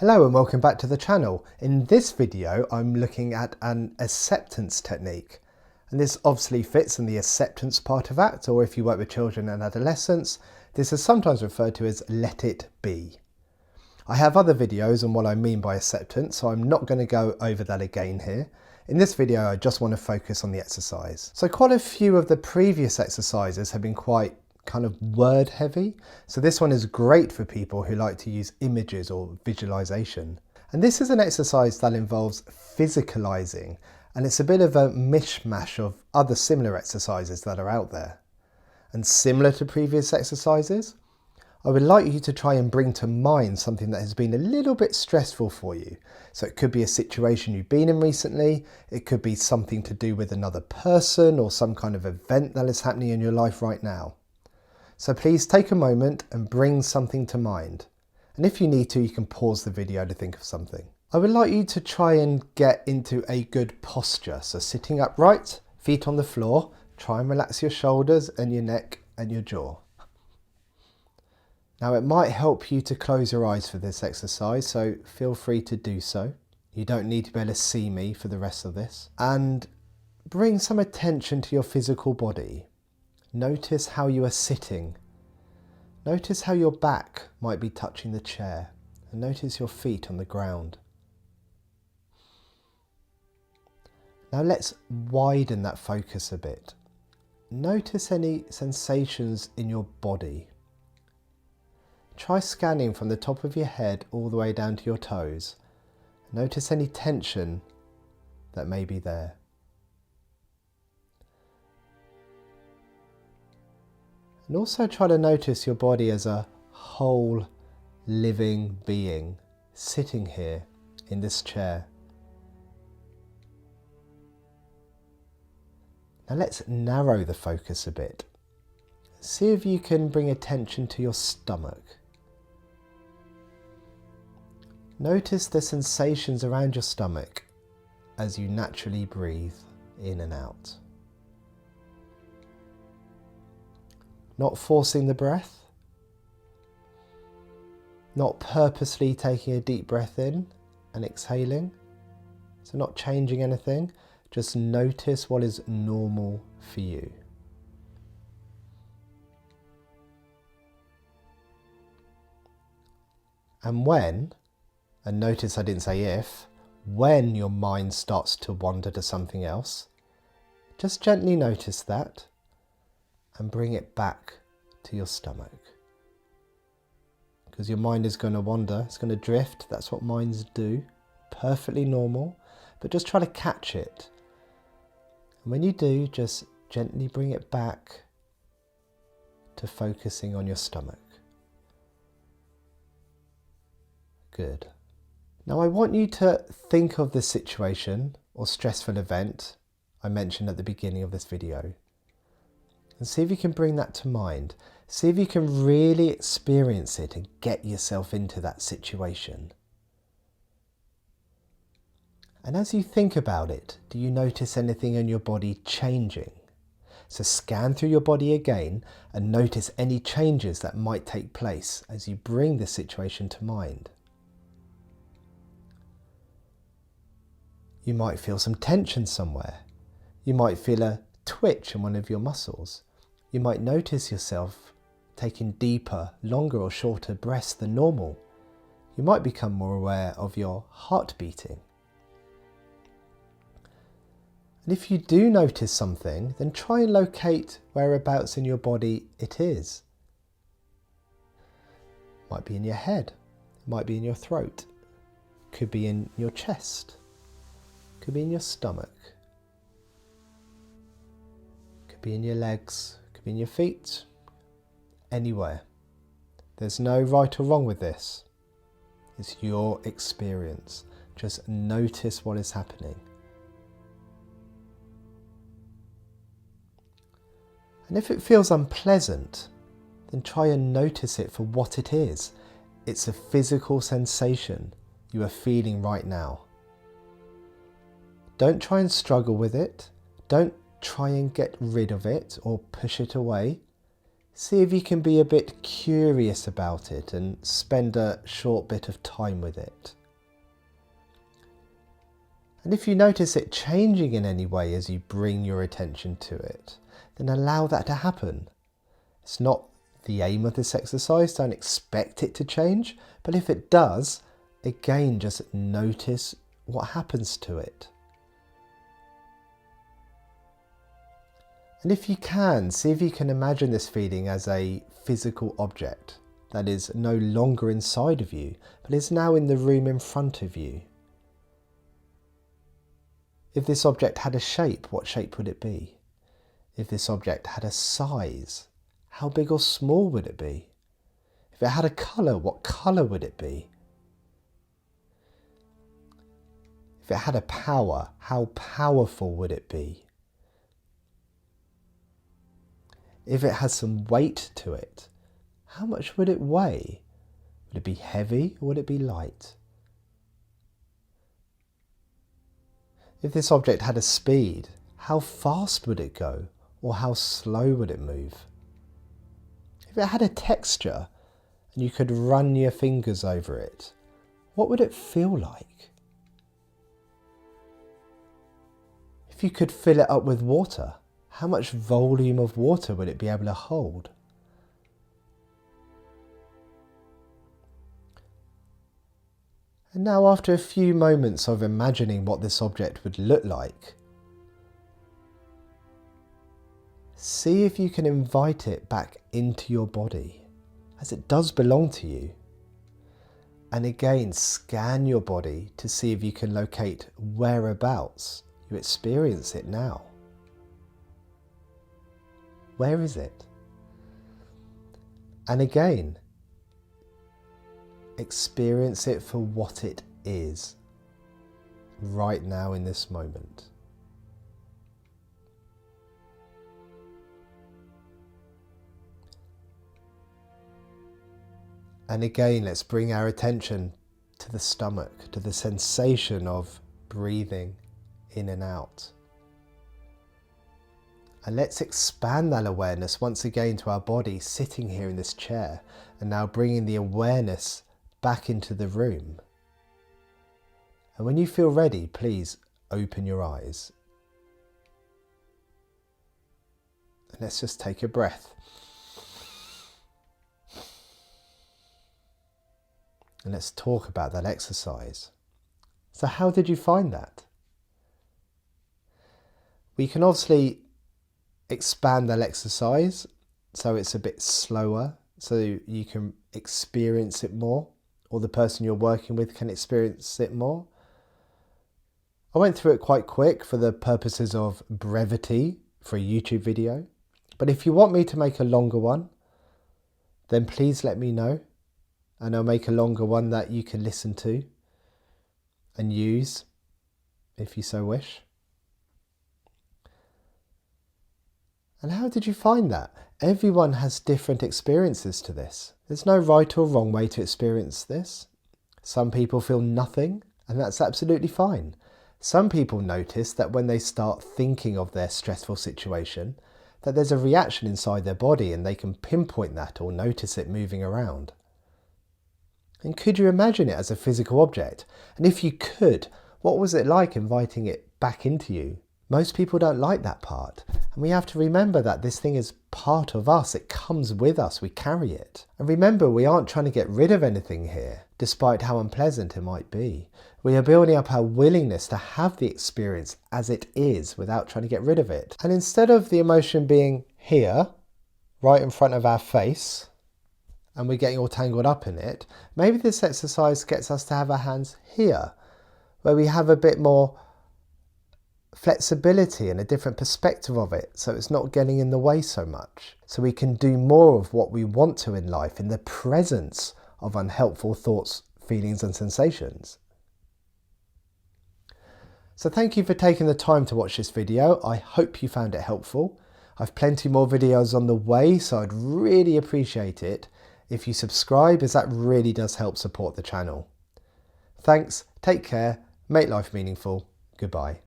Hello and welcome back to the channel. In this video I'm looking at an acceptance technique, and this obviously fits in the acceptance part of ACT, or if you work with children and adolescents, this is sometimes referred to as let it be. I have other videos on what I mean by acceptance, so I'm not going to go over that again here. In this video I just want to focus on the exercise. So quite a few of the previous exercises have been quite kind of word heavy, so this one is great for people who like to use images or visualization. And this is an exercise that involves physicalizing, and it's a bit of a mishmash of other similar exercises that are out there. And similar to previous exercises, I would like you to try and bring to mind something that has been a little bit stressful for you. So it could be a situation you've been in recently, it could be something to do with another person or some kind of event that is happening in your life right now. So please take a moment and bring something to mind. And if you need to, you can pause the video to think of something. I would like you to try and get into a good posture. So sitting upright, feet on the floor, try and relax your shoulders and your neck and your jaw. Now it might help you to close your eyes for this exercise, so feel free to do so. You don't need to be able to see me for the rest of this. And bring some attention to your physical body. Notice how you are sitting. Notice how your back might be touching the chair, and notice your feet on the ground. Now let's widen that focus a bit. Notice any sensations in your body. Try scanning from the top of your head all the way down to your toes. Notice any tension that may be there. And also try to notice your body as a whole living being sitting here in this chair. Now let's narrow the focus a bit. See if you can bring attention to your stomach. Notice the sensations around your stomach as you naturally breathe in and out. Not forcing the breath, not purposely taking a deep breath in and exhaling, so not changing anything, just notice what is normal for you. And when, and notice I didn't say if, when your mind starts to wander to something else, just gently notice that and bring it back to your stomach. Because your mind is going to wander, it's going to drift, that's what minds do, perfectly normal, but just try to catch it. And when you do, just gently bring it back to focusing on your stomach. Good. Now I want you to think of the situation or stressful event I mentioned at the beginning of this video. And see if you can bring that to mind. See if you can really experience it and get yourself into that situation. And as you think about it, do you notice anything in your body changing? So scan through your body again and notice any changes that might take place as you bring the situation to mind. You might feel some tension somewhere. You might feel a twitch in one of your muscles. You might notice yourself taking deeper, longer or shorter breaths than normal. You might become more aware of your heart beating. And if you do notice something, then try and locate whereabouts in your body it is. It might be in your head, it might be in your throat, it could be in your chest, it could be in your stomach, it could be in your legs, it could be in your feet, anywhere. There's no right or wrong with this. It's your experience. Just notice what is happening. And if it feels unpleasant, then try and notice it for what it is. It's a physical sensation you are feeling right now. Don't try and struggle with it. Don't try and get rid of it or push it away. See if you can be a bit curious about it and spend a short bit of time with it. And if you notice it changing in any way as you bring your attention to it, then allow that to happen. It's not the aim of this exercise, don't expect it to change, but if it does, again, just notice what happens to it. And if you can, see if you can imagine this feeling as a physical object that is no longer inside of you, but is now in the room in front of you. If this object had a shape, what shape would it be? If this object had a size, how big or small would it be? If it had a colour, what colour would it be? If it had a power, how powerful would it be? If it has some weight to it, how much would it weigh? Would it be heavy or would it be light? If this object had a speed, how fast would it go or how slow would it move? If it had a texture and you could run your fingers over it, what would it feel like? If you could fill it up with water, how much volume of water would it be able to hold? And now, after a few moments of imagining what this object would look like, see if you can invite it back into your body, as it does belong to you. And again, scan your body to see if you can locate whereabouts you experience it now. Where is it? And again, experience it for what it is right now in this moment. And again, let's bring our attention to the stomach, to the sensation of breathing in and out. And let's expand that awareness once again to our body sitting here in this chair, and now bringing the awareness back into the room. And when you feel ready, please open your eyes. And let's just take a breath. And let's talk about that exercise. So how did you find that? We can obviously expand that exercise so it's a bit slower, so you can experience it more, or the person you're working with can experience it more. I went through it quite quick for the purposes of brevity for a YouTube video, but if you want me to make a longer one, then please let me know, and I'll make a longer one that you can listen to and use if you so wish. And how did you find that? Everyone has different experiences to this. There's no right or wrong way to experience this. Some people feel nothing, and that's absolutely fine. Some people notice that when they start thinking of their stressful situation, that there's a reaction inside their body and they can pinpoint that or notice it moving around. And could you imagine it as a physical object? And if you could, what was it like inviting it back into you? Most people don't like that part. And we have to remember that this thing is part of us. It comes with us. We carry it. And remember, we aren't trying to get rid of anything here, despite how unpleasant it might be. We are building up our willingness to have the experience as it is without trying to get rid of it. And instead of the emotion being here, right in front of our face, and we're getting all tangled up in it, maybe this exercise gets us to have our hands here, where we have a bit more flexibility and a different perspective of it, so it's not getting in the way so much. So we can do more of what we want to in life in the presence of unhelpful thoughts, feelings and sensations. So thank you for taking the time to watch this video. I hope you found it helpful. I've plenty more videos on the way, so I'd really appreciate it if you subscribe, as that really does help support the channel. Thanks, take care, make life meaningful, goodbye.